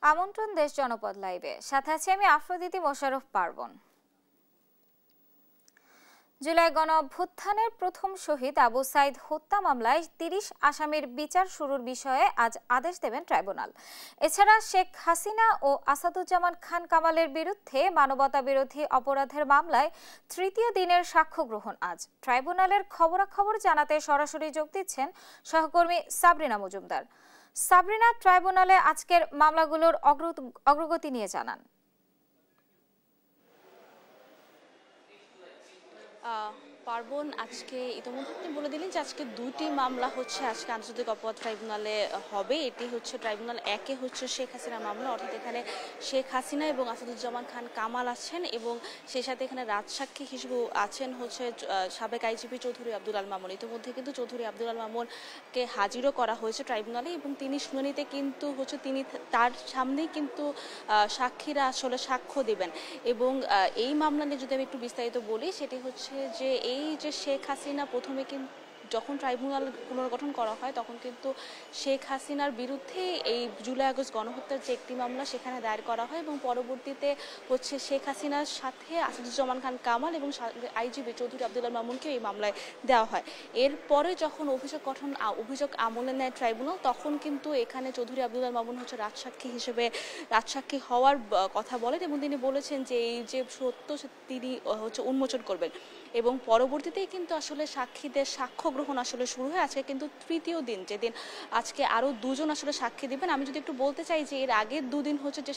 আমন্ত্রণ দেশ জনপদ লাইভে, সাথে আছি আমি আফ্রোদিতি মোশাররফ পার্বণ। জুলাই গণ অভ্যুত্থানের প্রথম শহীদ আবু সাইদ হত্যা মামলায় ৩০ আসামির বিচার শুরুর বিষয়ে আজ আদেশ দেবেন ট্রাইব্যুনাল। এছাড়া শেখ হাসিনা ও আসাদুজ্জামান খান কামালের বিরুদ্ধে মানবতা বিরোধী অপরাধের মামলায় তৃতীয় দিনের সাক্ষ্য গ্রহণ আজ। ট্রাইব্যুনালের খবরাখবর জানাতে সরাসরি যোগ দিচ্ছেন সহকর্মী সাবরিনা মজুমদার। সাবরিনা, ট্রাইব্যুনালে আজকের মামলাগুলোর অগ্রগতি নিয়ে জানান। পার্বণ, আজকে ইতিমধ্যে আপনি বলে দিলেন যে আজকে দুটি মামলা হচ্ছে আজকে আন্তর্জাতিক অপরাধ ট্রাইব্যুনালে হবে। এটি হচ্ছে ট্রাইব্যুনাল একে হচ্ছে শেখ হাসিনার মামলা, অর্থাৎ এখানে শেখ হাসিনা এবং আসাদুজ্জামান খান কামাল আছেন এবং সেই সাথে এখানে রাজসাক্ষী হিসেবে আছেন হচ্ছে সাবেক আইজিপি চৌধুরী আব্দুল আল মামুন। ইতিমধ্যে কিন্তু চৌধুরী আব্দুল আল মামুনকে হাজিরও করা হয়েছে ট্রাইব্যুনালে এবং তিনি শুনানিতে কিন্তু হচ্ছে তিনি তার সামনেই কিন্তু সাক্ষীরা আসলে সাক্ষ্য দেবেন। এবং এই মামলা নিয়ে যদি আমি একটু বিস্তারিত বলি, সেটি হচ্ছে যে এই যে শেখ হাসিনা প্রথমে কিন্তু যখন ট্রাইব্যুনাল পুনর্গঠন করা হয় তখন কিন্তু শেখ হাসিনার বিরুদ্ধে এই জুলাই আগস্ট গণহত্যার যে একটি মামলা সেখানে দায়ের করা হয় এবং পরবর্তীতে হচ্ছে শেখ হাসিনার সাথে আসাদুজ্জামান খান কামাল এবং আইজিপি চৌধুরী আব্দুল আল মামুনকে এই মামলায় দেওয়া হয়। এরপরে যখন অভিযোগ আমলে নেয় ট্রাইব্যুনাল, তখন কিন্তু এখানে চৌধুরী আব্দুল আল মামুন হচ্ছে রাজসাক্ষী হওয়ার কথা বলেন এবং তিনি বলেছেন যে এই যে সত্য তিনি হচ্ছে উন্মোচন করবেন। এবং পরবর্তীতেই কিন্তু আসলে সাক্ষীদের সাক্ষ্য গ্রহণ আসলে শুরু হয়। আজকে কিন্তু তৃতীয় দিন, যেদিন আজকে আরও দুজন আসলে সাক্ষী দিবেন। আমি যদি একটু বলতে চাই যে এর আগের দুদিন হচ্ছে যে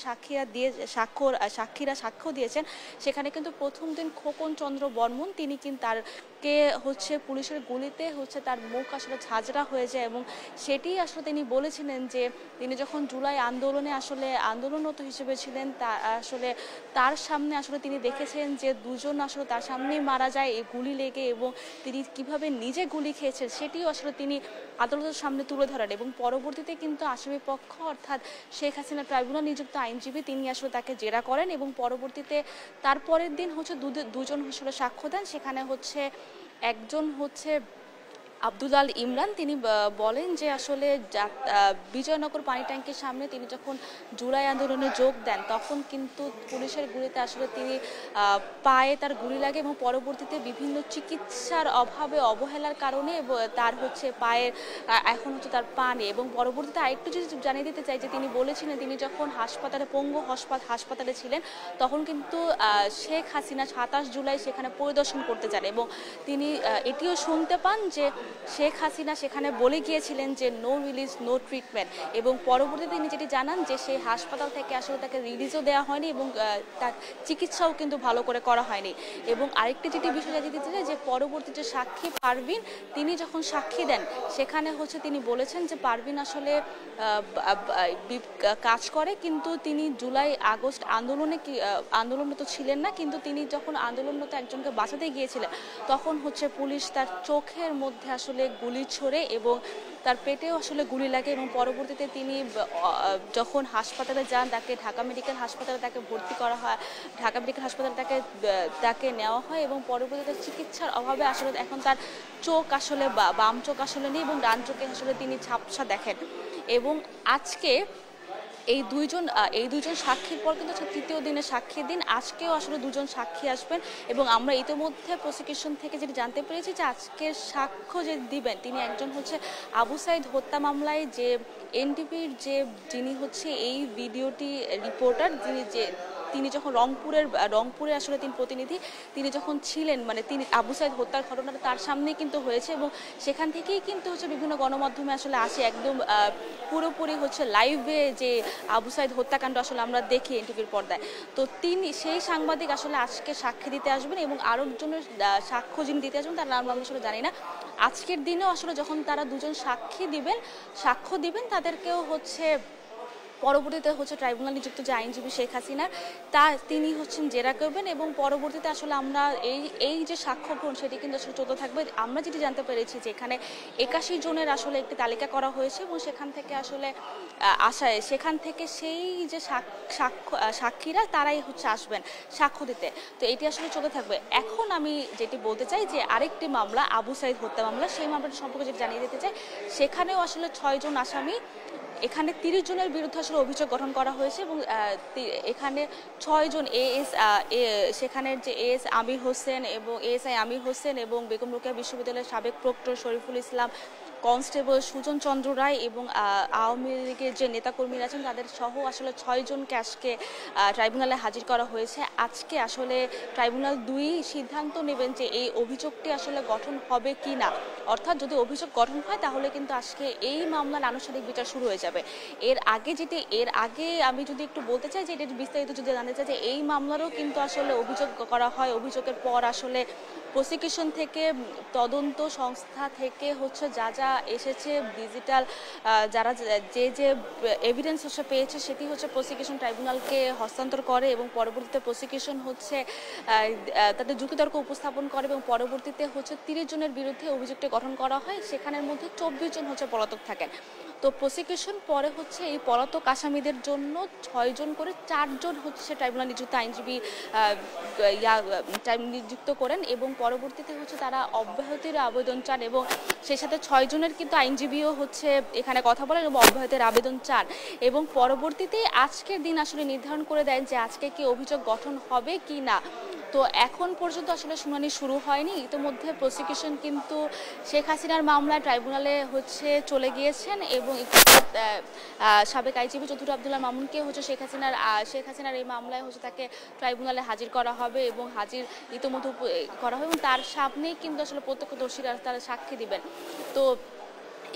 সাক্ষীরা সাক্ষ্য দিয়েছেন, সেখানে কিন্তু প্রথম দিন খোকন চন্দ্র বর্মন, তিনি কিন্তু তারকে হচ্ছে পুলিশের গুলিতে হচ্ছে তার মুখ আসলে ঝাঁঝরা হয়ে যায় এবং সেটি আসলে তিনি বলেছিলেন যে তিনি যখন জুলাই আন্দোলনে আসলে আন্দোলনরত হিসেবে ছিলেন, তার সামনে আসলে তিনি দেখেছেন যে দুজন আসলে তার সামনেই মারা যায় এই গুলি লেগে এবং তিনি কিভাবে নিজে গুলি খেয়েছেন সেটিও আসলে তিনি আদালতের সামনে তুলে ধরেন। এবং পরবর্তীতে কিন্তু আসামি পক্ষ অর্থাৎ শেখ হাসিনা ট্রাইব্যুনাল নিযুক্ত আইনজীবী তিনি আসলে তাকে জেরা করেন এবং পরবর্তীতে তারপরের দিন হচ্ছে দুজন আসলে সাক্ষ্য দেন। সেখানে হচ্ছে একজন হচ্ছে আব্দুল আল ইমরান, তিনি বলেন যে আসলে বিজয়নগর পানি ট্যাঙ্কের সামনে তিনি যখন জুলাই আন্দোলনে যোগ দেন তখন কিন্তু পুলিশের গুলিতে আসলে তিনি পায়ে তার গুলি লাগে এবং পরবর্তীতে বিভিন্ন চিকিৎসার অভাবে অবহেলার কারণে তার হচ্ছে পায়ের এখন হচ্ছে তার পা নেই। এবং পরবর্তীতে আরেকটু যদি জানিয়ে দিতে চাই যে তিনি বলেছিলেন তিনি যখন পঙ্গু হাসপাতালে ছিলেন তখন কিন্তু শেখ হাসিনা ২৭ জুলাই সেখানে পরিদর্শন করতে যান এবং তিনি এটিও শুনতে পান যে শেখ হাসিনা সেখানে বলে গিয়েছিলেন যে নো রিলিজ নো ট্রিটমেন্ট। এবং পরবর্তীতে তিনি যেটি জানান যে সেই হাসপাতাল থেকে আসলে তাকে রিলিজও দেওয়া হয়নি এবং তার চিকিৎসাও কিন্তু ভালো করে করা হয়নি। এবং আরেকটি যেটি বিষয় জানিয়ে দিতে চাই যে পরবর্তী যে সাক্ষী পারভিন, তিনি যখন সাক্ষী দেন সেখানে হচ্ছে তিনি বলেছেন যে পারভিন আসলে কাজ করে কিন্তু তিনি জুলাই আগস্ট আন্দোলনরত ছিলেন না, কিন্তু তিনি যখন আন্দোলনরত একজনকে বাঁচাতে গিয়েছিলেন তখন হচ্ছে পুলিশ তার চোখের মধ্যে আসলে গুলি ছোড়ে এবং তার পেটেও আসলে গুলি লাগে এবং পরবর্তীতে তিনি যখন হাসপাতালে যান তাকে ঢাকা মেডিকেল হাসপাতালে তাকে ভর্তি করা হয়, ঢাকা মেডিকেল হাসপাতালে তাকে নেওয়া হয় এবং পরবর্তীতে চিকিৎসার অভাবে আসলে এখন তার চোখ আসলে বাম চোখ আসলে নেই এবং ডান চোখে আসলে তিনি ঝাপসা দেখেন। এবং আজকে এই দুইজন সাক্ষীর পর কিন্তু তৃতীয় দিনের সাক্ষীর দিন, আজকেও আসলে দুজন সাক্ষী আসবেন এবং আমরা ইতিমধ্যে প্রসিকিউশন থেকে যেটি জানতে পেরেছি যে আজকের সাক্ষ্য যে দিবেন তিনি একজন হচ্ছে আবু সাইদ হত্যা মামলায় যে এনটিভির যিনি হচ্ছে এই ভিডিওটি রিপোর্টার, তিনি যখন রংপুরে আসলে তিনি প্রতিনিধি, তিনি যখন ছিলেন মানে তিনি আবু সাইদ হত্যার ঘটনাটা তার সামনেই কিন্তু হয়েছে এবং সেখান থেকেই কিন্তু হচ্ছে বিভিন্ন গণমাধ্যমে আসলে আসে একদম পুরোপুরি হচ্ছে লাইভে যে আবু সাইদ হত্যাকাণ্ড আসলে আমরা দেখি এনটিভির পর্দায়। তো তিনি সেই সাংবাদিক আসলে আজকে সাক্ষী দিতে আসবেন এবং আরও একজনের সাক্ষ্য যিনি দিতে আসবেন তার নাম আমরা আসলে জানি না। আজকের দিনেও আসলে যখন তারা দুজন সাক্ষ্য দিবেন তাদেরকেও হচ্ছে পরবর্তীতে হচ্ছে ট্রাইব্যুনাল নিযুক্ত যে আইনজীবী শেখ হাসিনার তিনি হচ্ছেন জেরা করবেন এবং পরবর্তীতে আসলে আমরা এই যে সাক্ষ্য গ্রহণ সেটি কিন্তু আসলে চলতে থাকবে। আমরা যেটি জানতে পেরেছি যে এখানে ৮১ জনের আসলে একটি তালিকা করা হয়েছে এবং সেখান থেকে সেই যে সাক্ষীরা তারাই হচ্ছে আসবেন সাক্ষ্য দিতে। তো এটি আসলে চলতে থাকবে। এখন আমি যেটি বলতে চাই যে আরেকটি মামলা আবু সাইদ হত্যা মামলা, সেই মামলাটি সম্পর্কে যেটি জানিয়ে দিতে চাই, সেখানেও আসলে ৬ জন আসামি এখানে 30 জনের বিরুদ্ধে আসলে অভিযোগ গঠন করা হয়েছে এবং এখানে 6 জন সেখানের যে এএস আমির হোসেন এবং এএসআই আমির হোসেন এবং বেগম রোকেয়া বিশ্ববিদ্যালয়ের সাবেক প্রক্টর শরীফুল ইসলাম, কনস্টেবল সুজন চন্দ্র রায় এবং আওয়ামী লীগের যে নেতাকর্মীরা আছেন তাদের সহ আসলে 6 জনকে আজকে ট্রাইব্যুনালে হাজির করা হয়েছে। আজকে আসলে ট্রাইব্যুনাল 2 সিদ্ধান্ত নেবেন যে এই অভিযোগটি আসলে গঠন হবে কি না। অর্থাৎ যদি অভিযোগ গঠন হয় তাহলে কিন্তু আজকে এই মামলার আনুষ্ঠানিক বিচার শুরু হয়ে যাবে। এর আগে আমি যদি একটু বলতে চাই যে এটা বিস্তারিত যদি জানতে চাই যে এই মামলারও কিন্তু আসলে অভিযোগ করা হয়। অভিযোগের পর আসলে প্রসিকিউশন থেকে তদন্ত সংস্থা থেকে হচ্ছে যা যা এসেছে, ডিজিটাল যারা যে এভিডেন্স হচ্ছে পেয়েছে সেটি হচ্ছে প্রসিকিউশন ট্রাইব্যুনালকে হস্তান্তর করে এবং পরবর্তীতে প্রসিকিউশন হচ্ছে তাদের যুক্তিতর্ক উপস্থাপন করে এবং পরবর্তীতে হচ্ছে 30 জনের বিরুদ্ধে অভিযোগটি গঠন করা হয়। সেখানের মধ্যে 24 জন হচ্ছে পলাতক থাকেন। তো প্রসিকিউশন পরে হচ্ছে এই পলাতক আসামিদের জন্য 6 জন করে 4 জন হচ্ছে ট্রাইব্যুনাল নিযুক্ত আইনজীবী নিযুক্ত করেন এবং পরবর্তীতে হচ্ছে তারা অব্যাহতির আবেদন চান এবং সেই সাথে 6 জনের কিন্তু আইনজীবীও হচ্ছে এখানে কথা বলেন এবং অব্যাহতির আবেদন চান এবং পরবর্তীতে আজকের দিন আসলে নির্ধারণ করে দেন যে আজকে কি অভিযোগ গঠন হবে কি না। তো এখন পর্যন্ত আসলে শুনানি শুরু হয়নি। ইতিমধ্যে প্রসিকিউশন কিন্তু শেখ হাসিনার মামলায় ট্রাইব্যুনালে হচ্ছে চলে গিয়েছেন এবং সাবেক আইজিপি চৌধুরী আব্দুল্লাহ মামুনকে হচ্ছে শেখ হাসিনার এই মামলায় হচ্ছে তাকে ট্রাইব্যুনালে হাজির করা হবে এবং হাজির ইতিমধ্যে করা হবে এবং তার সামনেই কিন্তু আসলে প্রত্যক্ষদর্শীরা তারা সাক্ষী দিবেন। তো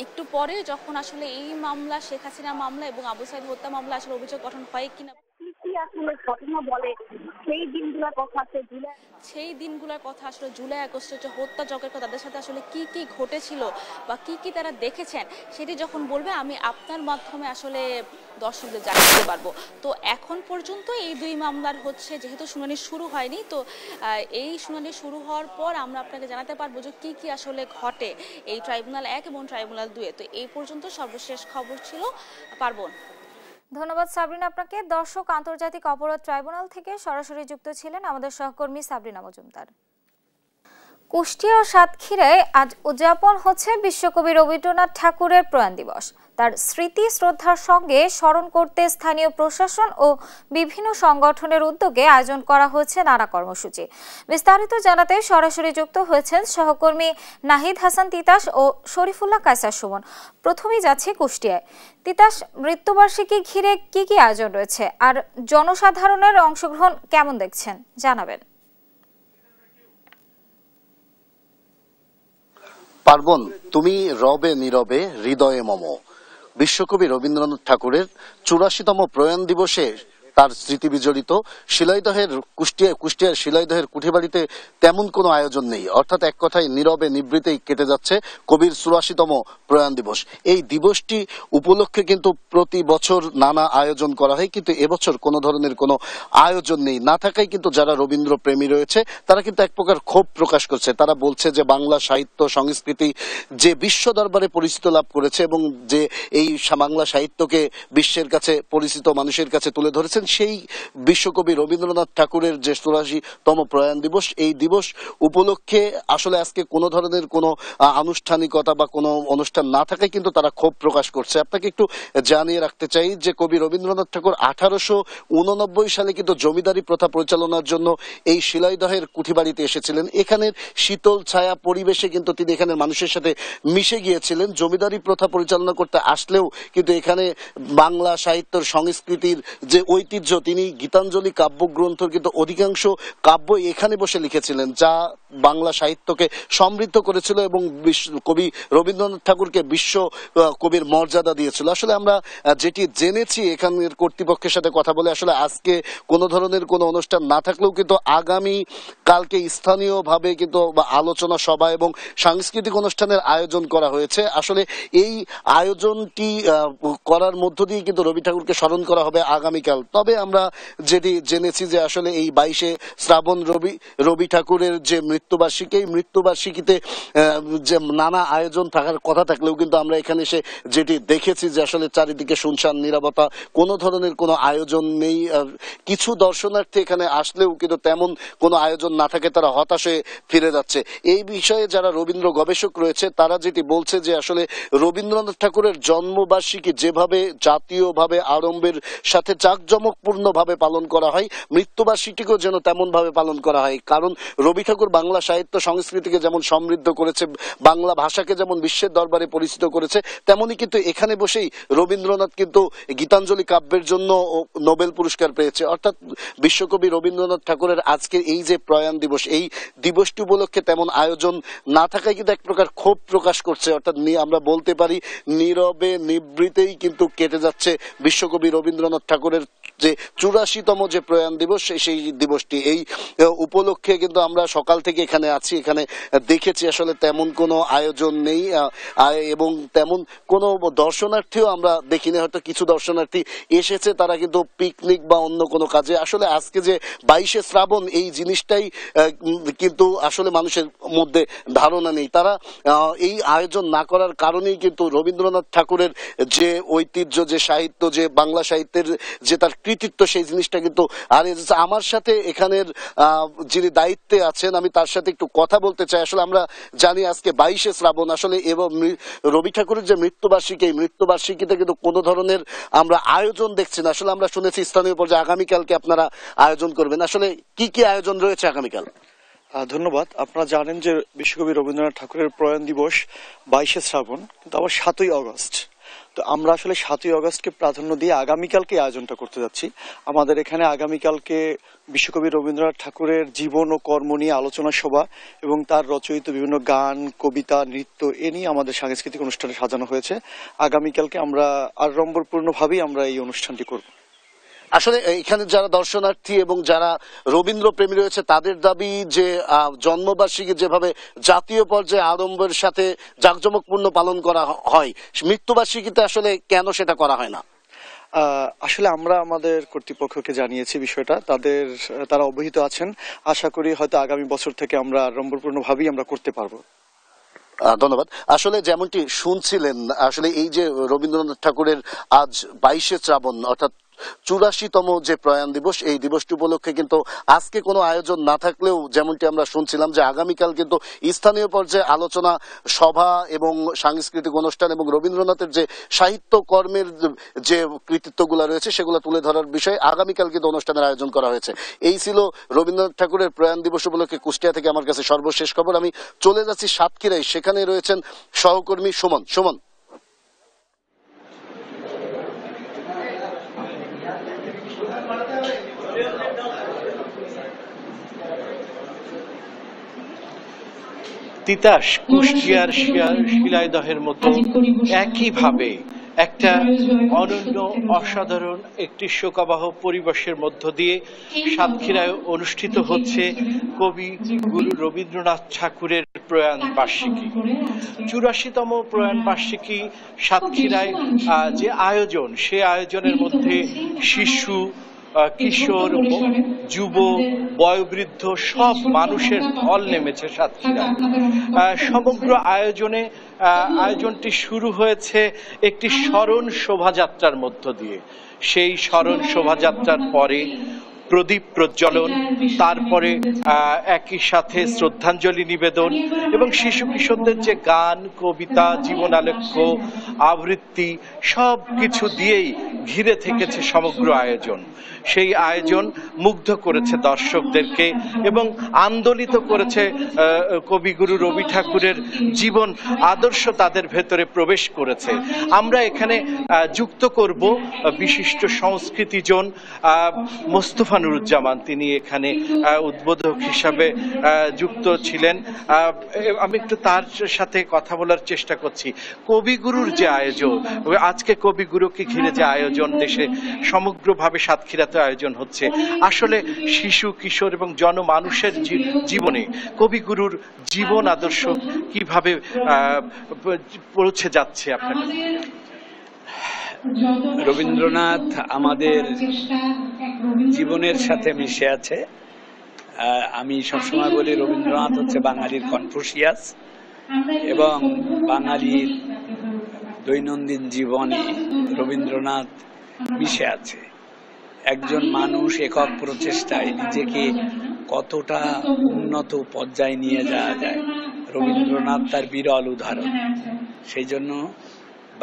একটু পরে যখন আসলে এই মামলা শেখ হাসিনা মামলা এবং আবু সাইদ হত্যা মামলা আসলে অভিযোগ গঠন হয় কিনা সেই দিনগুলোর কথা আসলে জুলাই আগস্টের যে হত্যাযজ্ঞের কথা তাদের সাথে আসলে কি কি ঘটেছিল বা কি কি তারা দেখেছেন সেটি যখন বলবে আমি আপনার মাধ্যমে আসলে দর্শকদের জানাতে পারবো। তো এখন পর্যন্ত এই 2 মামলার হচ্ছে যেহেতু শুনানি শুরু হয়নি, তো এই শুনানি শুরু হওয়ার পর আমরা আপনাকে জানাতে পারবো যে কি কি আসলে ঘটে এই ট্রাইব্যুনাল 1 এবং ট্রাইব্যুনাল 2-এ। তো এই পর্যন্ত সর্বশেষ খবর ছিল। পার্বণ। ধন্যবাদ সাবরিনা আপনাকে। দর্শক, আন্তর্জাতিক অপরাধ ট্রাইব্যুনাল থেকে সরাসরি যুক্ত ছিলেন আমাদের সহকর্মী সাবরিনা মজুমদার। কুষ্টিয়া ও সাতক্ষীরায় আজ উদযাপন হচ্ছে বিশ্বকবি রবীন্দ্রনাথ ঠাকুরের প্রয়াণ দিবস। তার স্মৃতি শ্রদ্ধার সঙ্গে স্মরণ করতে স্থানীয় প্রশাসন ও বিভিন্ন সংগঠনের উদ্যোগে আয়োজন করা হয়েছে নানা কর্মসূচি। বিস্তারিত জানাতে সরাসরি যুক্ত হয়েছেন সহকর্মী নাহিদ হাসান তিতাস ও শরীফুল্লাহ কায়সার সুমন। প্রথমেই যাচ্ছি কুষ্টিয়ায়। তিতাস, মৃত্যুবার্ষিকী ঘিরে কি কি আয়োজন রয়েছে আর জনসাধারণের অংশগ্রহণ কেমন দেখছেন জানাবেন। পার্বণ, তুমি রবে নীরবে হৃদয়ে মম। বিশ্বকবি রবীন্দ্রনাথ ঠাকুরের 84তম প্রয়াণ দিবসে তার স্মৃতি বিজড়িত শিলাইদহের কুষ্টিয়ার শিলাইদহের কুঠিবাড়িতে তেমন কোনো আয়োজন নেই। অর্থাৎ এক কথায় নীরবে নিবৃতেই কেটে যাচ্ছে কবির 84তম প্রয়াণ দিবস। এই দিবসটি উপলক্ষে কিন্তু প্রতি বছর নানা আয়োজন করা হয়, কিন্তু এবছর কোনো ধরনের কোনো আয়োজন নেই। না থাকায় কিন্তু যারা রবীন্দ্র প্রেমী রয়েছে তারা কিন্তু এক প্রকার ক্ষোভ প্রকাশ করছে। তারা বলছে যে বাংলা সাহিত্য সংস্কৃতি যে বিশ্ব দরবারে পরিচিত লাভ করেছে এবং যে এই বাংলা সাহিত্যকে বিশ্বের কাছে পরিচিত মানুষের কাছে তুলে ধরেছেন, সেই বিশ্বকবি রবীন্দ্রনাথ ঠাকুরের যে 84তম প্রয়াণ দিবস, এই দিবস উপলক্ষে আসলে আজকে কোনো ধরনের কোনো আনুষ্ঠানিকতা বা কোনো অনুষ্ঠান না থাকায় কিন্তু তারা ক্ষোভ প্রকাশ করছে। আপনাকে একটু জানিয়ে রাখতে চাই যে কবি রবীন্দ্রনাথ ঠাকুর 1889 সালে কিন্তু জমিদারি প্রথা পরিচালনার জন্য এই শিলাইদহের কুঠিবাড়িতে এসেছিলেন। এখানের শীতল ছায়া পরিবেশে কিন্তু তিনি এখানে মানুষের সাথে মিশে গিয়েছিলেন। জমিদারি প্রথা পরিচালনা করতে আসলেও কিন্তু এখানে বাংলা সাহিত্যের সংস্কৃতির যে ঐতিহ্য, তিনি গীতাঞ্জলি কাব্যগ্রন্থের কিন্তু অধিকাংশ কাব্য এখানে বসে লিখেছিলেন, যা বাংলা সাহিত্যকে সমৃদ্ধ করেছিল এবং কবি রবীন্দ্রনাথ ঠাকুরকে বিশ্ব কবির মর্যাদা দিয়েছিল। আসলে আমরা যেটি জেনেছি এখানের কর্তৃপক্ষের সাথে কথা বলে, আসলে আজকে কোনো ধরনের কোনো অনুষ্ঠান না থাকলেও কিন্তু আগামী কালকে স্থানীয়ভাবে কিন্তু আলোচনা সভা এবং সাংস্কৃতিক অনুষ্ঠানের আয়োজন করা হয়েছে। আসলে এই আয়োজনটি করার মধ্য দিয়ে কিন্তু রবি ঠাকুরকে স্মরণ করা হবে আগামীকাল। তবে আমরা যেটি জেনেছি যে আসলে এই 22শে শ্রাবণ রবি ঠাকুরের যে মৃত্যুবার্ষিকী। এই মৃত্যুবার্ষিকীতে যে নানা আয়োজন থাকার কথা থাকলেও কিন্তু আমরা এখানে এসে যেটি দেখেছি যে আসলে চারিদিকে শুনশান নীরবতা, কোনো ধরনের কোনো আয়োজন নেই। কিছু দর্শনার্থী এখানে আসলেও কিন্তু তেমন কোনো আয়োজন না থাকে তারা হতাশ হয়ে ফিরে যাচ্ছে। এই বিষয়ে যারা রবীন্দ্র গবেষক রয়েছে তারা যেটি বলছে যে আসলে রবীন্দ্রনাথ ঠাকুরের জন্মবার্ষিকী যেভাবে জাতীয়ভাবে আড়ম্বরের সাথে জাঁকজমকপূর্ণ ভাবে পালন করা হয়, মৃত্যুবার্ষিকীকেও যেন তেমন ভাবে পালন করা হয়। কারণ রবি ঠাকুর বাংলা সাহিত্য সংস্কৃতিকে যেমন সমৃদ্ধ করেছে, বাংলা ভাষাকে যেমন বিশ্বের দরবারে পরিচিত করেছে, তেমনি কিন্তু এখানে বসেই রবীন্দ্রনাথ কিন্তু গীতাঞ্জলি কাব্যের জন্য নোবেল পুরস্কার পেয়েছে। অর্থাৎ বিশ্বকবি রবীন্দ্রনাথ ঠাকুরের আজকের এই যে প্রয়াণ দিবস, এই দিবসটি উপলক্ষে তেমন আয়োজন না থাকায় কিন্তু এক প্রকার ক্ষোভ প্রকাশ করছে। অর্থাৎ আমরা বলতে পারি নীরবে নিভৃতেই কিন্তু কেটে যাচ্ছে বিশ্বকবি রবীন্দ্রনাথ ঠাকুরের যে 84তম যে প্রয়াণ দিবস, সেই দিবসটি। এই উপলক্ষে কিন্তু আমরা সকাল থেকে এখানে আছি, এখানে দেখেছি আসলে তেমন কোনো আয়োজন নেই এবং তেমন কোনো দর্শনার্থীও আমরা দেখিনি। হয়তো কিছু দর্শনার্থী এসেছে, তারা কিন্তু পিকনিক বা অন্য কোনো কাজে। আসলে আজকে যে 22শে শ্রাবণ, এই জিনিসটাই কিন্তু আসলে মানুষের মধ্যে ধারণা নেই। তারা এই আয়োজন না করার কারণেই কিন্তু রবীন্দ্রনাথ ঠাকুরের যে ঐতিহ্য, যে সাহিত্য, যে বাংলা সাহিত্যের যে তার কৃতিত্ব, সেই জিনিসটা কিন্তু হারিয়ে যাচ্ছে। আমার সাথে এখানের যিনি দায়িত্বে আছেন, আমি তার সাথে একটু কথা বলতে চাই। আসলে আমরা জানি আজকে 22শে শ্রাবণ, আসলে এবং রবি ঠাকুরের যে মৃত্যুবার্ষিকী, এই মৃত্যুবার্ষিকীতে কিন্তু কোনো ধরনের আমরা আয়োজন দেখছি না। আসলে আমরা শুনেছি স্থানীয় পর্যায়ে আগামীকালকে আপনারা আয়োজন করবেন। আসলে কি কি আয়োজন রয়েছে আগামীকাল? ধন্যবাদ। আপনারা জানেন যে বিশ্বকবি রবীন্দ্রনাথ ঠাকুরের প্রয়াণ দিবস 22শে শ্রাবণ, কিন্তু আবার 7ই অগস্ট। তো আমরা আসলে 7ই অগস্টকে প্রাধান্য দিয়ে আগামীকালকে আয়োজনটা করতে যাচ্ছি। আমাদের এখানে আগামীকালকে বিশ্বকবি রবীন্দ্রনাথ ঠাকুরের জীবন ও কর্ম নিয়ে আলোচনা সভা এবং তার রচয়িত বিভিন্ন গান, কবিতা, নৃত্য এ নিয়ে আমাদের সাংস্কৃতিক অনুষ্ঠানে সাজানো হয়েছে। আগামীকালকে আমরা আড়ম্বরপূর্ণভাবেই আমরা এই অনুষ্ঠানটি করব। আসলে এখানে যারা দর্শনার্থী এবং যারা রবীন্দ্র প্রেমী রয়েছে তাদের দাবি যে জন্মবার্ষিকী যেভাবে জাতীয় পর্যায়ে আড়ম্বরের সাথে জাঁকজমকপূর্ণ পালন করা হয়, মৃত্যুবার্ষিকীতে আসলে কেন সেটা করা হয় না? আসলে আমরা আমাদের কর্তৃপক্ষকে জানিয়েছি বিষয়টা, তারা অবহিত আছেন। আশা করি হয়তো আগামী বছর থেকে আমরা আড়ম্বরপূর্ণভাবেই আমরা করতে পারবো। ধন্যবাদ। আসলে যেমনটি শুনছিলেন, আসলে এই যে রবীন্দ্রনাথ ঠাকুরের আজ 22শে শ্রাবণ, অর্থাৎ 84তম যে প্রয়াণ দিবস, এই দিবসটি উপলক্ষে কিন্তু আজকে কোনো আয়োজন না থাকলেও যেমনটি আমরা শুনছিলাম যে আগামীকাল কিন্তু স্থানীয় পর্যায়ে আলোচনা সভা এবং সাংস্কৃতিক অনুষ্ঠান এবং রবীন্দ্রনাথের যে সাহিত্য কর্মের যে কৃতিত্বগুলো রয়েছে সেগুলো তুলে ধরার বিষয়ে আগামীকাল কিন্তু অনুষ্ঠানের আয়োজন করা হয়েছে। এই ছিল রবীন্দ্রনাথ ঠাকুরের প্রয়াণ দিবস উপলক্ষে কুষ্টিয়া থেকে আমার কাছে সর্বশেষ খবর। আমি চলে যাচ্ছি সাতক্ষীরায়, সেখানে রয়েছেন সহকর্মী সুমন। সুমন, তিতাস কুষ্টিয়ার শিলাইদহের মতো একইভাবে একটা অনন্য অসাধারণ একটি শোকাবহ পরিবেশের মধ্য দিয়ে সাতক্ষীরায় অনুষ্ঠিত হচ্ছে কবি গুরু রবীন্দ্রনাথ ঠাকুরের প্রয়াণ বার্ষিকী। 84তম প্রয়াণ বার্ষিকী সাতক্ষীরায় যে আয়োজন, সে আয়োজনের মধ্যে শিশু, কিশোর, যুব, বয়োবৃদ্ধ সব মানুষের ঢল নেমেছে সাতক্ষীরায়। সমগ্র আয়োজনটি শুরু হয়েছে একটি স্মরণ শোভাযাত্রার মধ্য দিয়ে। সেই স্মরণ শোভাযাত্রার পরে প্রদীপ প্রজ্বলন, তারপরে একই সাথে শ্রদ্ধাঞ্জলি নিবেদন এবং শিশু কিশোরদের যে গান, কবিতা, জীবনালেখ্য, আবৃত্তি সব কিছু দিয়েই ঘিরে থেকেছে সমগ্র আয়োজন। সেই আয়োজন মুগ্ধ করেছে দর্শকদেরকে এবং আন্দোলিত করেছে কবিগুরু রবি ঠাকুরের জীবন আদর্শ তাদের ভেতরে প্রবেশ করেছে। আমরা এখানে যুক্ত করব বিশিষ্ট সংস্কৃতিজন মোস্তফা নুরুজ্জামান, তিনি এখানে উদ্বোধক হিসাবে যুক্ত ছিলেন। আমি একটু তার সাথে কথা বলার চেষ্টা করছি। কবিগুরুর যে আয়োজন, আজকে কবিগুরুকে ঘিরে যে আয়োজন দেশে সমগ্রভাবে সাতক্ষীরাতে আয়োজন হচ্ছে, আসলে শিশু, কিশোর এবং জনমানুষের জীবনে কবিগুরুর জীবন আদর্শ কিভাবে পৌঁছে যাচ্ছে আপনার? রবীন্দ্রনাথ আমাদের জীবনের সাথে মিশে আছে। আমি সবসময় বলি রবীন্দ্রনাথ হচ্ছে বাঙালির কনফুসিয়াস এবং বাঙালির দৈনন্দিন জীবনে রবীন্দ্রনাথ মিশে আছে। একজন মানুষ একক প্রচেষ্টায় নিজেকে কতটা উন্নত পর্যায়ে নিয়ে যাওয়া যায়, রবীন্দ্রনাথ তার বিরল উদাহরণ। সেই জন্য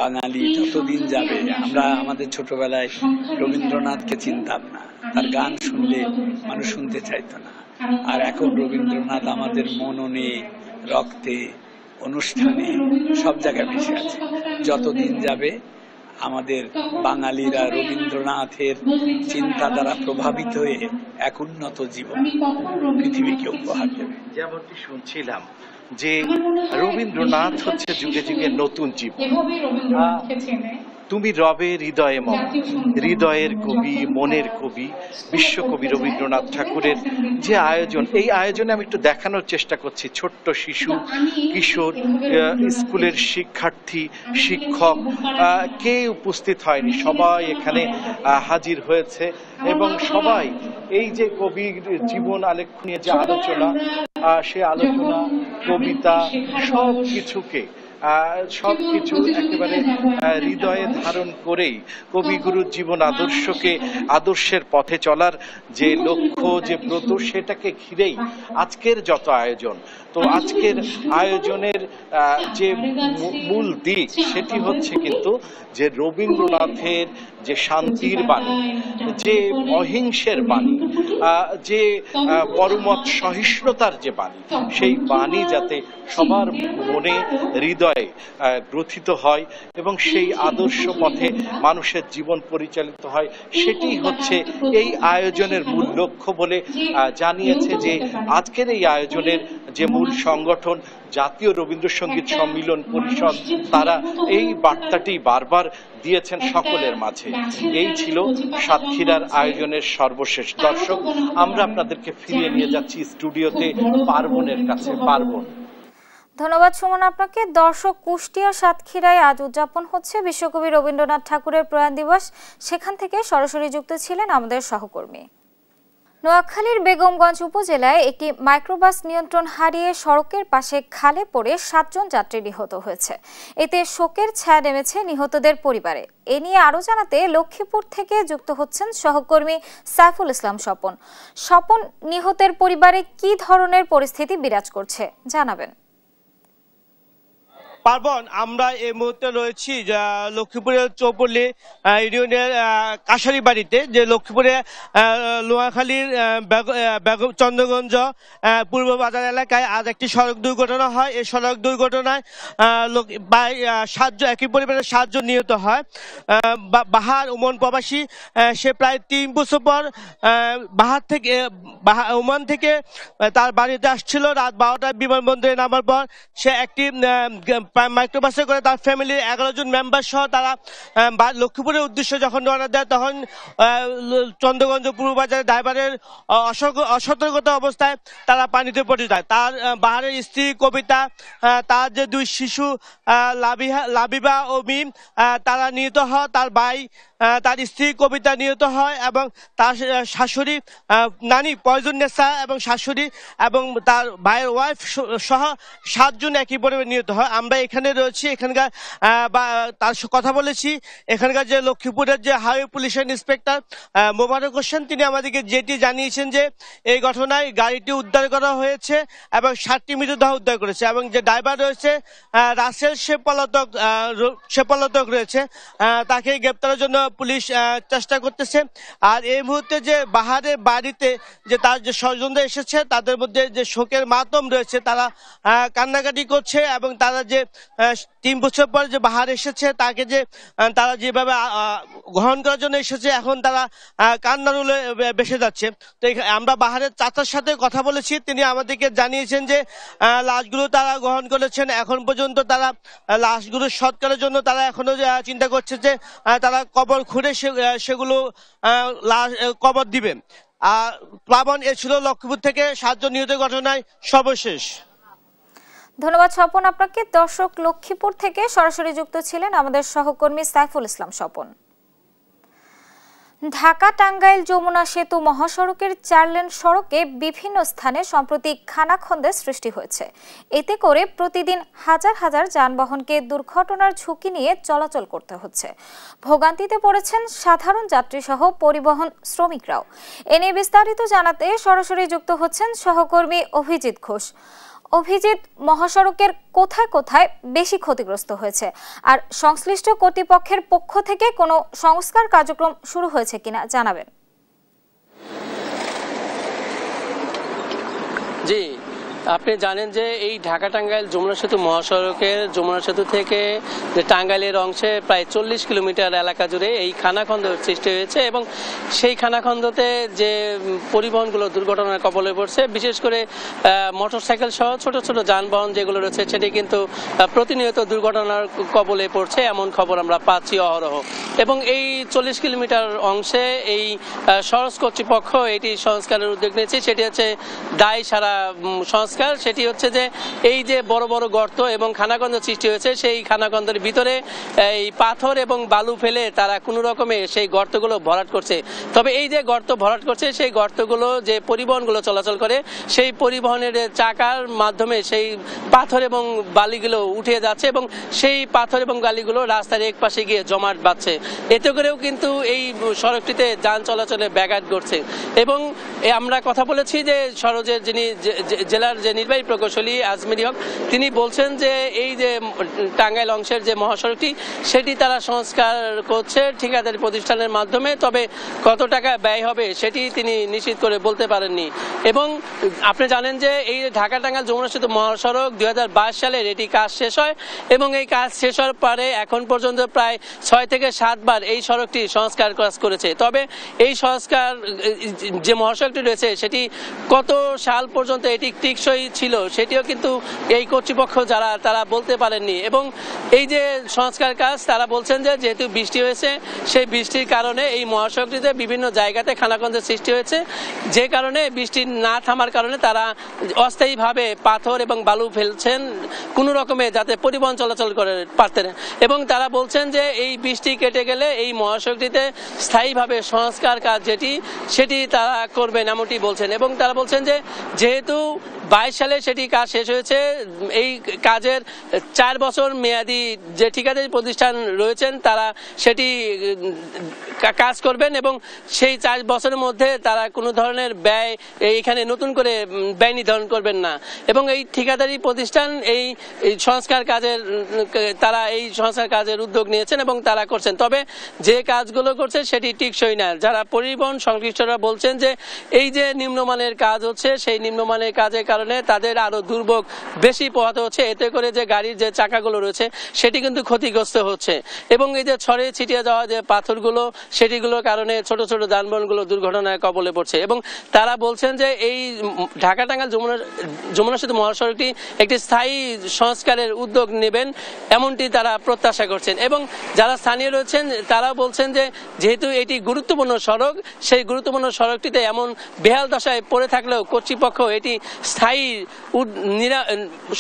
বাঙালি যতদিন যাবে, আমরা আমাদের ছোটবেলায় রবীন্দ্রনাথকে চিনতাম না, তার গান শুনলে মানুষ শুনতে চাইতো না, আর এখন রবীন্দ্রনাথ আমাদের মননে, রক্তে, অনুষ্ঠানে সব জায়গায় মিশে আছে। যতদিন যাবে আমাদের বাঙালিরা রবীন্দ্রনাথের চিন্তা দ্বারা প্রভাবিত হয়ে এক উন্নত জীবন পৃথিবীকে উপহার দেবে। যেমনটি শুনছিলাম যে রবীন্দ্রনাথ হচ্ছে যুগে যুগে নতুন জীবন। তুমি রবে হৃদয়ে মম, হৃদয়ের কবি, মনের কবি, বিশ্বকবি রবীন্দ্রনাথ ঠাকুরের যে আয়োজন, এই আয়োজনে আমি একটু দেখানোর চেষ্টা করছি। ছোট্ট শিশু, কিশোর, স্কুলের শিক্ষার্থী, শিক্ষক, কে উপস্থিত হয়নি, সবাই এখানে হাজির হয়েছে এবং সবাই এই যে কবির জীবন আলেখ্য নিয়ে যে আলোচনা, সে আলোচনা, কবিতা, সবকিছু একেবারে হৃদয়ে ধারণ করেই কবিগুরুর জীবন আদর্শের পথে চলার যে লক্ষ্য, যে ব্রত, সেটাকে ঘিরেই আজকের যত আয়োজন। তো আজকের আয়োজনের যে মূল দিক, সেটি হচ্ছে কিন্তু যে রবীন্দ্রনাথের যে শান্তির বাণী, যে অহিংসের বাণী, যে পরমত সহিষ্ণুতার যে বাণী, সেই বাণী যাতে সবার মনে, হৃদয়ে গ্রথিত হয় এবং সেই আদর্শ পথে মানুষের জীবন পরিচালিত হয়, সেটি হচ্ছে এই আয়োজনের মূল লক্ষ্য বলে জানিয়েছে যে আজকের এই আয়োজনের যে মূল সংগঠন জাতীয় রবীন্দ্রসঙ্গীত সম্মিলন পরিষদ, তারা এই বার্তাটি বারবার দিয়েছেন সকলের মাঝে। এই ছিল সাতক্ষীরার আয়োজনের সর্বশেষ। দর্শক, আমরা আপনাদেরকে ফিরিয়ে নিয়ে যাচ্ছি স্টুডিওতে পার্বণের কাছে। পার্বণ। ধন্যবাদ সুমন আপনাকে। দর্শক, কুষ্টিয়া সাতক্ষীরায় আজ উদযাপন হচ্ছে বিশ্বকবি রবীন্দ্রনাথ ঠাকুরের প্রয়াণ দিবস। সেখান থেকে সরাসরি যুক্ত ছিলেন আমাদের সহকর্মী। নোয়াখালীর বেগমগঞ্জ উপজেলায় একটি মাইক্রোবাস নিয়ন্ত্রণ হারিয়ে সড়কের পাশে খালে পড়ে 7 জন যাত্রী নিহত হয়েছে। এতে শোকের ছায়া নেমেছে নিহতদের পরিবারে। এ নিয়ে আরো জানাতে লক্ষ্মীপুর থেকে যুক্ত হচ্ছেন সহকর্মী সাইফুল ইসলাম স্বপন। স্বপন, নিহতের পরিবারে কি ধরনের পরিস্থিতি বিরাজ করছে জানাবেন। পার্বণ, আমরা এই মুহূর্তে রয়েছি লক্ষ্মীপুরের চৌপল্লী ইউনিয়নের কাশারি বাড়িতে, যে লক্ষ্মীপুরে নোয়াখালীর চন্দ্রগঞ্জ পূর্ব বাজার এলাকায় আজ একটি সড়ক দুর্ঘটনা হয়। এই সড়ক দুর্ঘটনায় একই পরিবারের 7 জন নিহত হয়। বাহার ওমান প্রবাসী, সে প্রায় 3 বছর পর ওমান থেকে তার বাড়িতে আসছিল। রাত 12টায় বিমানবন্দরে নামার পর সে একটি মাইক্রোবাসে করে তার ফ্যামিলির 11 জন মেম্বার সহ তারা লক্ষ্মীপুরের উদ্দেশ্যে যখন রওনা দেয়, তখন চন্দ্রগঞ্জ পূর্ব বাজারের ড্রাইভারের অসতর্কতা অবস্থায় তারা পানিতে পড়ে যায়। তার বাহারের স্ত্রী কবিতা, তার যে 2 শিশু লাবিবা ও মিম, তারা নিহত হয়। তার ভাই, তার স্ত্রী কবিতা নিহত হয় এবং তার শাশুড়ি নানি পয়জনেসা এবং শাশুড়ি এবং তার ভাইয়ের ওয়াইফ সহ 7 জন একই পরিবারে নিহত হয়। আমরা এখানে রয়েছি, এখানকার তার কথা বলেছি। এখানকার যে লক্ষ্মীপুরের যে হাইওয়ে পুলিশের ইন্সপেক্টর মোবারক হোসেন, তিনি আমাদেরকে যেটি জানিয়েছেন যে এই ঘটনায় গাড়িটি উদ্ধার করা হয়েছে এবং 7টি মৃতদেহ উদ্ধার করেছে এবং যে ড্রাইভার রয়েছে রাসেল, সে পলাতক রয়েছে। তাকে গ্রেপ্তারের জন্য পুলিশ চেষ্টা করতেছে। আর এই মুহূর্তে যে বাহারের বাড়িতে যে তার যে স্বজনরা এসেছে, তাদের মধ্যে যে শোকের মাতম রয়েছে, তারা কান্নাকাটি করছে এবং তারা যে 3 বছর পর যে বাহার এসেছে, তাকে যে তারা যেভাবে গ্রহণ করার জন্য এসেছে, এখন তারা কান্নারুলে বেসে যাচ্ছে। তো আমরা বাহারের চাচার সাথে কথা বলেছি, তিনি আমাদেরকে জানিয়েছেন যে লাশগুলো তারা গ্রহণ করেছেন। এখন পর্যন্ত তারা লাশগুলো সৎকারের জন্য তারা এখনো চিন্তা করছে যে তারা কবর খুঁড়ে সেগুলো কবর দিবে। প্লাবন, এ ছিল লক্ষ্মীপুর থেকে 7 জন নিহত ঘটনায় সর্বশেষ। ধন্যবাদ স্বপন আপনাকে। দর্শক, লক্ষ্মীপুর থেকে সরাসরি যুক্ত ছিলেন আমাদের সহকর্মী সাইফুল ইসলাম স্বপন। ঢাকা টাঙ্গাইল যমুনা সেতু মহাসড়কের 4 লেন সড়কে বিভিন্ন স্থানে সম্প্রতি খানাখন্দের সৃষ্টি হয়েছে। এতে করে প্রতিদিন হাজার হাজার যানবাহনকে দুর্ঘটনার ঝুঁকি নিয়ে চলাচল করতে হচ্ছে। ভোগান্তিতে পড়েছেন সাধারণ যাত্রী সহ পরিবহন শ্রমিকরাও। এ নিয়ে বিস্তারিত জানাতে সরাসরি যুক্ত হচ্ছেন সহকর্মী অভিজিৎ ঘোষ। অভিজিৎ, মহাসড়কের কোথায় কোথায় বেশি ক্ষতিগ্রস্ত হয়েছে আর সংশ্লিষ্ট কর্তৃপক্ষের পক্ষ থেকে কোনো সংস্কার কার্যক্রম শুরু হয়েছে কিনা জানাবেন। জি, আপনি জানেন যে এই ঢাকা টাঙ্গাইল যমুনা সেতু মহাসড়কের যমুনা সেতু থেকে যে টাঙ্গাইলের অংশে প্রায় 40 কিলোমিটার এলাকা জুড়ে এই খানাখন্দ সৃষ্টি হয়েছে এবং সেই খানাখন্দতে যে পরিবহনগুলো দুর্ঘটনার কবলে পড়ছে, বিশেষ করে মোটরসাইকেল সহ ছোট ছোট যানবাহন যেগুলো রয়েছে সেটি কিন্তু প্রতিনিয়ত দুর্ঘটনার কবলে পড়ছে, এমন খবর আমরা পাচ্ছি অহরহ। এবং এই 40 কিলোমিটার অংশে এই সড়ক কর্তৃপক্ষ এটি সংস্কারের উদ্যোগ নিয়েছে। সেটি হচ্ছে দায় সারা সংস্কার। সেটি হচ্ছে যে এই যে বড় বড় গর্ত এবং খানাখন্দ সৃষ্টি হয়েছে, সেই খানাখন্দের ভিতরে এই পাথর এবং বালু ফেলে তারা কোনো রকমে সেই গর্তগুলো ভরাট করছে। তবে এই যে গর্ত ভরাট করছে, সেই গর্তগুলো যে পরিবহনগুলো চলাচল করে সেই পরিবহনের চাকার মাধ্যমে সেই পাথর এবং বালিগুলো উঠে যাচ্ছে এবং সেই পাথর এবং বালিগুলো রাস্তার এক পাশে গিয়ে জমাট বাঁধছে। এতে করেও কিন্তু এই সড়কটিতে যান চলাচলে ব্যাঘাত ঘটছে। এবং আমরা কথা বলেছি যে সরোজের যিনি জেলার যে নির্বাহী প্রকৌশলী আজমিরি হক, তিনি বলছেন যে এই যে টাঙ্গাইল অংশের যে মহাসড়কটি সেটি তারা সংস্কার করছে ঠিকাদারি প্রতিষ্ঠানের মাধ্যমে, তবে কত টাকা ব্যয় হবে সেটি তিনি নিশ্চিত করে বলতে পারেননি। এবং আপনি জানেন যে এই ঢাকা টাঙ্গাইল যমুনা সেতু মহাসড়ক 2022 সালের এটি কাজ শেষ হয় এবং এই কাজ শেষ হওয়ার পরে এখন পর্যন্ত প্রায় 6 থেকে 7 বার এই সড়কটি সংস্কার কাজ করেছে। তবে এই সংস্কার যে মহাসড়কটি রয়েছে সেটি কত সাল পর্যন্ত এটি টিকসই ছিল সেটিও কিন্তু এই কর্তৃপক্ষ যারা তারা বলতে পারেননি। এবং এই যে সংস্কার কাজ তারা বলছেন যে যেহেতু বৃষ্টি হয়েছে, সেই বৃষ্টির কারণে এই মহাসড়কটিতে বিভিন্ন জায়গাতে খানাখন্দের সৃষ্টি হয়েছে, যে কারণে বৃষ্টি না থামার কারণে তারা অস্থায়ীভাবে পাথর এবং বালু ফেলছেন কোনো রকমে যাতে পরিবহন চলাচল করে পারতেন। এবং তারা বলছেন যে এই বৃষ্টি কেটে গেলে এই মহাসড়কটিতে স্থায়ীভাবে সংস্কার কাজ সেটি তারা করবেন এমনটি বলছেন। এবং তারা বলছেন যে যেহেতু 22 সালে সেটি কাজ শেষ হয়েছে, এই কাজের 4 বছর মেয়াদি যে ঠিকাদারি প্রতিষ্ঠান রয়েছেন তারা সেটি কাজ করবেন এবং সেই 4 বছরের মধ্যে তারা কোনো ধরনের ব্যয় এইখানে নতুন করে ব্যয় নির্ধারণ করবেন না। এবং এই ঠিকাদারি প্রতিষ্ঠান এই সংস্কার কাজের উদ্যোগ নিয়েছেন এবং তারা করছেন। তবে যে কাজগুলো করছে সেটি টিকসই না। যারা পরিবহন সংশ্লিষ্টরা বলছেন যে এই যে নিম্নমানের কাজ হচ্ছে, সেই নিম্নমানের কাজের কারণে তাদের আরো দুর্ভোগ বেশি পোহাতে হচ্ছে। এতে করে যে গাড়ির যে চাকাগুলো রয়েছে সেটি কিন্তু ক্ষতিগ্রস্ত হচ্ছে এবং এই যে ছড়িয়ে ছিটিয়ে যাওয়া যে পাথরগুলো সেটিগুলোর কারণে ছোট ছোট যানবাহনগুলো দুর্ঘটনায় কবলে পড়ছে। এবং তারা বলছেন যে এই ঢাকা টাঙ্গাইল যমুনা সেতু মহাসড়কটি একটি স্থায়ী সংস্কারের উদ্যোগ নেবেন এমনটি তারা প্রত্যাশা করছেন। এবং যারা স্থানীয় রয়েছেন তারা বলছেন যে যেহেতু এটি গুরুত্বপূর্ণ সড়ক, সেই গুরুত্বপূর্ণ সড়কটিতে এমন বেহাল দশায় পড়ে থাকলেও কর্তৃপক্ষ এটি স্থায়ী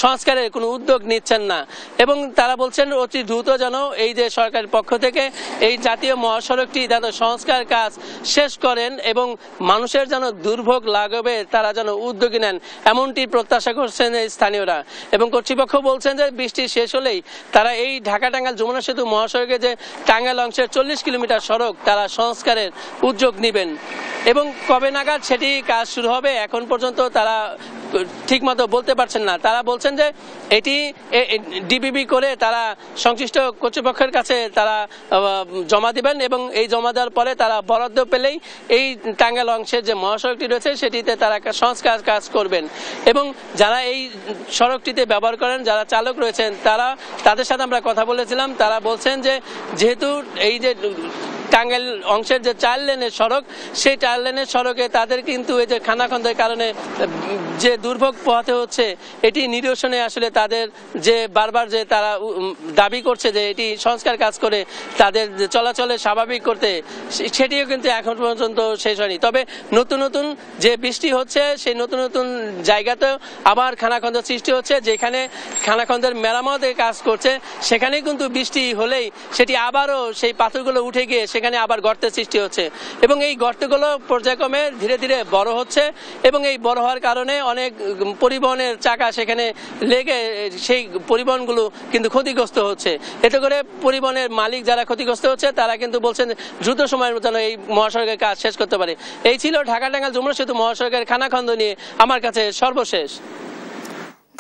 সংস্কারের কোনো উদ্যোগ নিচ্ছেন না। এবং তারা বলছেন অতি দ্রুত যেন এই যে সরকারের পক্ষ থেকে এই জাতীয় মহাসড়কটি যেন সংস্কার কাজ শেষ করেন এবং মানুষের যেন দুর্ভোগ লাঘবে তারা যেন উদ্যোগী নেন এমনটি প্রত্যাশা করছেন এই স্থানীয়রা। এবং কর্তৃপক্ষ বলছেন যে বৃষ্টি শেষ হলেই তারা এই ঢাকা টাঙ্গাইল যমুনা সেতু মহাসড়কে যে টাঙ্গাইল অংশের 40 কিলোমিটার সড়ক তারা সংস্কারের উদ্যোগ নেবেন। এবং কবে নাগাদ সেটি কাজ শুরু হবে এখন পর্যন্ত তারা ঠিকমতো বলতে পারছেন না। তারা বলছেন যে এটি ডিবিবি করে তারা সংশ্লিষ্ট কর্তৃপক্ষের কাছে তারা জমা দিবেন এবং এই জমা দেওয়ার পরে তারা বরাদ্দ পেলেই এই টাঙ্গাইল অংশের যে মহাসড়কটি রয়েছে সেটিতে তারা সংস্কার কাজ করবেন। এবং যারা এই সড়কটিতে ব্যবহার করেন, যারা চালক রয়েছেন তাদের সাথে আমরা কথা বলেছিলাম। তারা বলছেন যে যেহেতু এই যে টাঙ্গাইল অংশের যে 4 লেনের সড়ক, সেই 4 লেনের সড়কে তাদের কিন্তু এই যে খানাখন্দের কারণে যে দুর্ভোগ পোহাতে হচ্ছে এটি নিরসনে আসলে তাদের যে বারবার যে তারা দাবি করছে যে এটি সংস্কার কাজ করে তাদের চলাচলে স্বাভাবিক করতে, সেটিও কিন্তু এখন পর্যন্ত শেষ হয়নি। তবে নতুন নতুন যে বৃষ্টি হচ্ছে সেই নতুন নতুন জায়গাতেও আবার খানাখন্দ সৃষ্টি হচ্ছে। যেখানে খানাখন্দের মেরামতের কাজ করছে সেখানে কিন্তু বৃষ্টি হলেই সেটি আবারও সেই পাথরগুলো উঠে গিয়ে সেখানে সেখানে আবার গর্তের সৃষ্টি হচ্ছে এবং এই গর্তগুলো পর্যায়ক্রমে ধীরে ধীরে বড় হচ্ছে এবং এই বড় হওয়ার কারণে অনেক পরিবহনের চাকা সেখানে লেগে সেই পরিবহনগুলো কিন্তু ক্ষতিগ্রস্ত হচ্ছে। এতে করে পরিবহনের মালিক যারা ক্ষতিগ্রস্ত হচ্ছে তারা কিন্তু বলছেন দ্রুত সময়ের যেন এই মহাসড়কের কাজ শেষ করতে পারে। এই ছিল ঢাকা টাঙ্গাইল যমুনা সেতু মহাসড়কের খানাখন্দ নিয়ে আমার কাছে সর্বশেষ।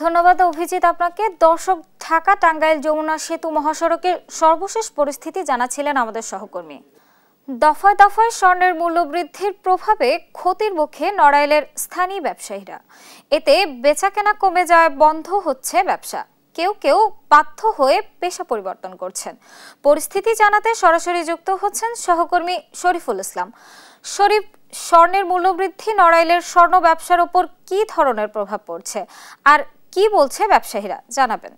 ধন্যবাদ অভিজিৎ আপনাকে। দর্শক, ঢাকা টাঙ্গাইল যমুনা সেতু মহাসড়কের সর্বশেষ পরিস্থিতি জানাচ্ছিলেন আমাদের সহকর্মী। দফায় দফায় স্বর্ণের মূল্য বৃদ্ধির প্রভাবে ক্ষতির মুখে নড়াইলের স্থানীয় ব্যবসায়ীরা। এতে বেচাকেনা কমে যায়, বন্ধ হচ্ছে ব্যবসা। কেউ কেউ বাধ্য হয়ে পেশা পরিবর্তন করছেন। পরিস্থিতি জানাতে সরাসরি যুক্ত হচ্ছেন সহকর্মী শরীফুল ইসলাম। শরীফ, স্বর্ণের মূল্যবৃদ্ধি নড়াইলের স্বর্ণ ব্যবসার উপর কি ধরনের প্রভাব পড়ছে আর কি বলছে ব্যবসায়ীরা, জানাবেন।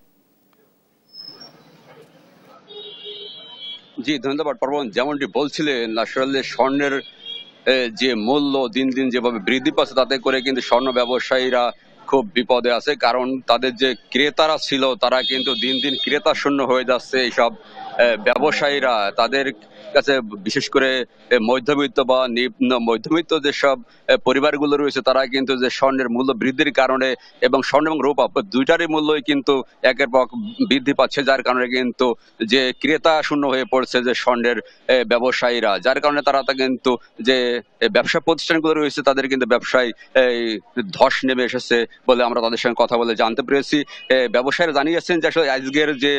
জি ধন্যবাদ পার্বণ। যেমনটি বলছিলেন, আসলে স্বর্ণের যে মূল্য দিন দিন যেভাবে বৃদ্ধি পাচ্ছে তাতে করে কিন্তু স্বর্ণ ব্যবসায়ীরা খুব বিপদে আছে, কারণ তাদের যে ক্রেতারা ছিল তারা কিন্তু দিন দিন ক্রেতা শূন্য হয়ে যাচ্ছে। এইসব ব্যবসায়ীরা তাদের কাছে বিশেষ করে মধ্যবিত্ত বা নিম্ন মধ্যবিত্ত যেসব পরিবারগুলো রয়েছে তারা কিন্তু যে স্বর্ণের মূল্য বৃদ্ধির কারণে এবং স্বর্ণ এবং রূপা দুইটারই মূল্যই কিন্তু একের পর বৃদ্ধি পাচ্ছে, যার কারণে কিন্তু যে ক্রেতা শূন্য হয়ে পড়ছে যে স্বর্ণের ব্যবসায়ীরা, যার কারণে তারা কিন্তু যে ব্যবসা প্রতিষ্ঠানগুলো রয়েছে তাদের কিন্তু ব্যবসায় ধস নেমে এসেছে বলে আমরা তাদের সঙ্গে কথা বলে জানতে পেরেছি। ব্যবসায়ীরা জানিয়েছেন যে আসলে আজকের যে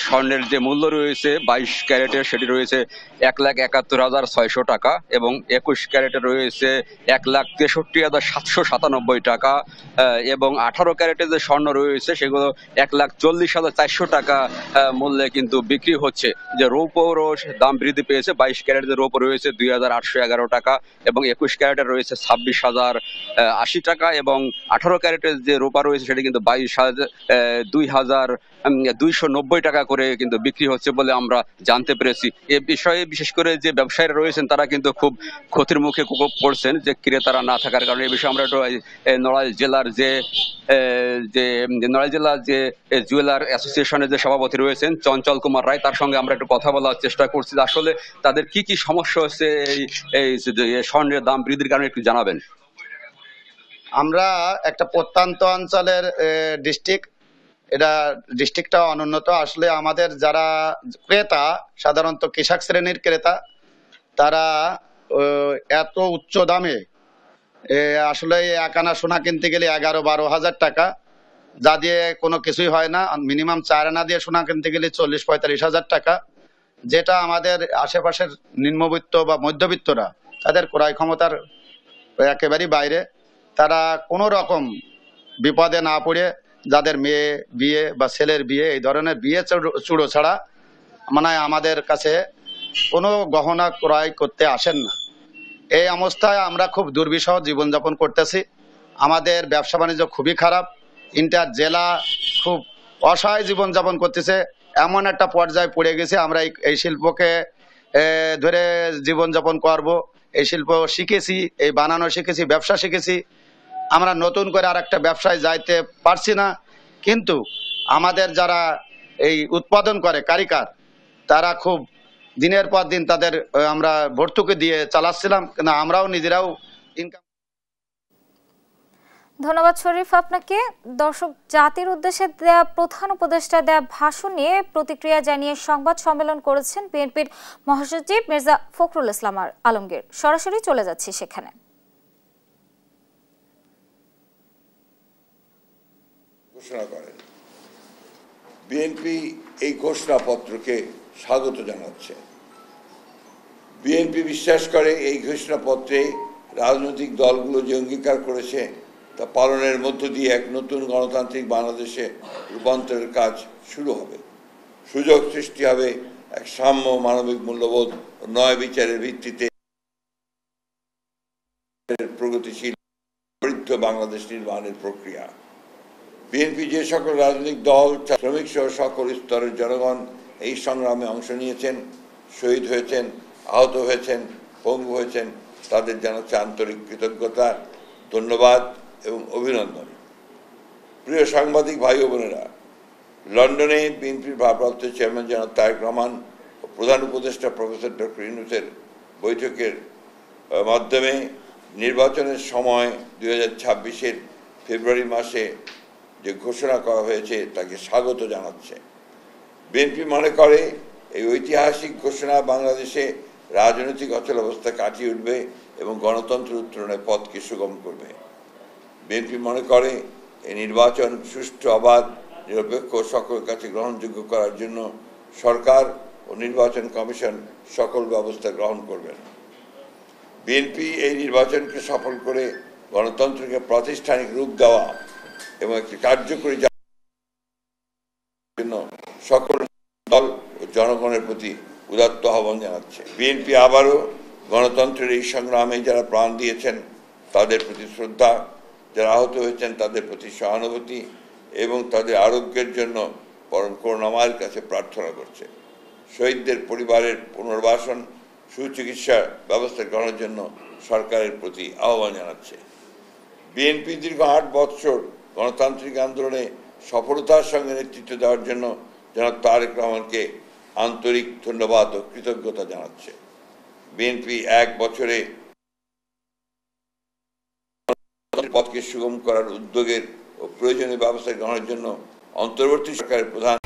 স্বর্ণের যে মূল্য রয়েছে 22 ক্যারেটের সেটি রয়েছে 1,71,600 টাকা এবং 21 ক্যারেটে রয়েছে 1,63,797 টাকা এবং 18 ক্যারেটের যে স্বর্ণ রয়েছে সেগুলো 1,40,400 টাকা মূল্যে কিন্তু বিক্রি হচ্ছে। যে রৌপরও দাম বৃদ্ধি পেয়েছে। 22 ক্যারেটের রৌপ রয়েছে 2,811 টাকা এবং 21 ক্যারেটের রয়েছে 26,080 টাকা এবং 18 ক্যারেটের যে রূপা রয়েছে সেটা কিন্তু 2,290 টাকা করে কিন্তু বিক্রি হচ্ছে বলে আমরা জানতে পেরেছি। এ বিষয়ে বিশেষ করে যে ব্যবসায়ীরা রয়েছেন তারা কিন্তু খুব ক্ষতির মুখে পড়ছেন যে ক্রেতারা না থাকার কারণে। এই বিষয়ে আমরা একটু নড়াইল জেলার যে নড়াইল জেলার যে জুয়েলার অ্যাসোসিয়েশনের যে সভাপতি রয়েছেন চঞ্চল কুমার রায়, তার সঙ্গে আমরা একটু কথা বলার চেষ্টা করছি আসলে তাদের কি কি সমস্যা হচ্ছে এই স্বর্ণের দাম বৃদ্ধির কারণে, একটু জানাবেন। আমরা একটা প্রত্যন্ত অঞ্চলের ডিস্ট্রিক্ট, এটা ডিস্ট্রিক্টটা অনুন্নত। আসলে আমাদের যারা ক্রেতা সাধারণত কৃষক শ্রেণীর ক্রেতা, তারা এত উচ্চ দামে আসলে এক আনা সোনা কিনতে গেলে 11-12 হাজার টাকা, যা দিয়ে কোনো কিছুই হয় না। মিনিমাম 4 আনা দিয়ে সোনা কিনতে গেলে 40-45 হাজার টাকা, যেটা আমাদের আশেপাশের নিম্নবিত্ত বা মধ্যবিত্তরা তাদের ক্রয় ক্ষমতার একেবারেই বাইরে। তারা কোনো রকম বিপদে না পড়ে যাদের মেয়ে বিয়ে বা ছেলের বিয়ে এই ধরনের বিয়ে চুড়ো ছাড়া মানে আমাদের কাছে কোনো গহনা ক্রয় করতে আসেন না। এই অবস্থায় আমরা খুব দুর্বিষহ জীবনযাপন করতেছি। আমাদের ব্যবসা বাণিজ্য খুবই খারাপ। ইন্টার জেলা খুব অসহায় জীবনযাপন করতেছে। এমন একটা পর্যায়ে পড়ে গেছে আমরা এই শিল্পকে ধরে জীবনযাপন করব। এই শিল্প শিখেছি, এই বানানো শিখেছি, ব্যবসা শিখেছি। আমরা নতুন করে আর একটা ব্যবসায় যাইতে পারছি না। কিন্তু আমাদের যারা এই উৎপাদন করে কারিগর, তারা খুব দিনের পর দিন তাদের আমরা ভর্তুকি দিয়ে চালাচ্ছিলাম, কিন্তু আমরাও নিজেরাও ইনকাম। ধন্যবাদ শরীফ আপনাকে। দর্শক, জাতির উদ্দেশ্যে দেয়া প্রধান উপদেষ্টা দেয়া ভাষণ নিয়ে প্রতিক্রিয়া জানিয়ে সংবাদ সম্মেলন করেছেন বিএনপির মহাসচিব মির্জা ফখরুল ইসলাম আলমগীর। সরাসরি চলে যাচ্ছি সেখানে। ঘোষণা করেন বিএনপি এই ঘোষণাপত্রকে স্বাগত জানাচ্ছে। বিএনপি বিশ্বাস করে এই ঘোষণাপত্রে রাজনৈতিক দলগুলো যে অঙ্গীকার করেছে তা পালনের মধ্য দিয়ে এক নতুন গণতান্ত্রিক বাংলাদেশে রূপান্তরের কাজ শুরু হবে। সুযোগ সৃষ্টি হবে এক সাম্য, মানবিক মূল্যবোধ ও ন্যায় বিচারের ভিত্তিতে প্রগতিশীল সমৃদ্ধ বাংলাদেশ নির্মাণের প্রক্রিয়া। বিএনপি যে সকল রাজনৈতিক দল, শ্রমিক সহ সকল স্তরের জনগণ এই সংগ্রামে অংশ নিয়েছেন, শহীদ হয়েছেন, আহত হয়েছেন, পঙ্গু হয়েছেন, তাদের জানাচ্ছে আন্তরিক কৃতজ্ঞতা, ধন্যবাদ এবং অভিনন্দন। প্রিয় সাংবাদিক ভাই ও বোনেরা, লন্ডনে বিএনপির ভারপ্রাপ্ত চেয়ারম্যান জনাব তারেক রহমান ও প্রধান উপদেষ্টা প্রফেসর ডক্টর ইউনূসের বৈঠকের মাধ্যমে নির্বাচনের সময় 2026-এর ফেব্রুয়ারি মাসে যে ঘোষণা করা হয়েছে তাকে স্বাগত জানাচ্ছে। বিএনপি মনে করে এই ঐতিহাসিক ঘোষণা বাংলাদেশে রাজনৈতিক অচলাবস্থা কাটিয়ে উঠবে এবং গণতন্ত্র উত্তরণের পথকে সুগম করবে। বিএনপি মনে করে এই নির্বাচন সুষ্ঠু, অবাধ, নিরপেক্ষ ও সকলের কাছে গ্রহণযোগ্য করার জন্য সরকার ও নির্বাচন কমিশন সকল ব্যবস্থা গ্রহণ করবেন। বিএনপি এই নির্বাচনকে সফল করে গণতন্ত্রকে প্রাতিষ্ঠানিক রূপ দেওয়া এবং একটি কার্যকরী জন্য সকল দল ও জনগণের প্রতি উদাত্ত আহ্বান জানাচ্ছে। বিএনপি আবারও গণতন্ত্রের এই সংগ্রামে যারা প্রাণ দিয়েছেন তাদের প্রতি শ্রদ্ধা, যারা আহত হয়েছেন তাদের প্রতি সহানুভূতি এবং তাদের আরোগ্যের জন্য পরম করুণাময়ের কাছে প্রার্থনা করছে। শহীদদের পরিবারের পুনর্বাসন, সুচিকিৎসা ব্যবস্থা গ্রহণের জন্য সরকারের প্রতি আহ্বান জানাচ্ছে। বিএনপি দীর্ঘ 8 বৎসর গণতান্ত্রিক আন্দোলনে সফলতার সঙ্গে নেতৃত্ব দেওয়ার জন্য জনাব তারেক রহমানকে আন্তরিক ধন্যবাদ ও কৃতজ্ঞতা জানাচ্ছে। বিএনপি 1 বছরে পথকে সুগম করার উদ্যোগের ও প্রয়োজনীয় ব্যবস্থা গ্রহণের জন্য অন্তর্বর্তী সরকারের প্রধান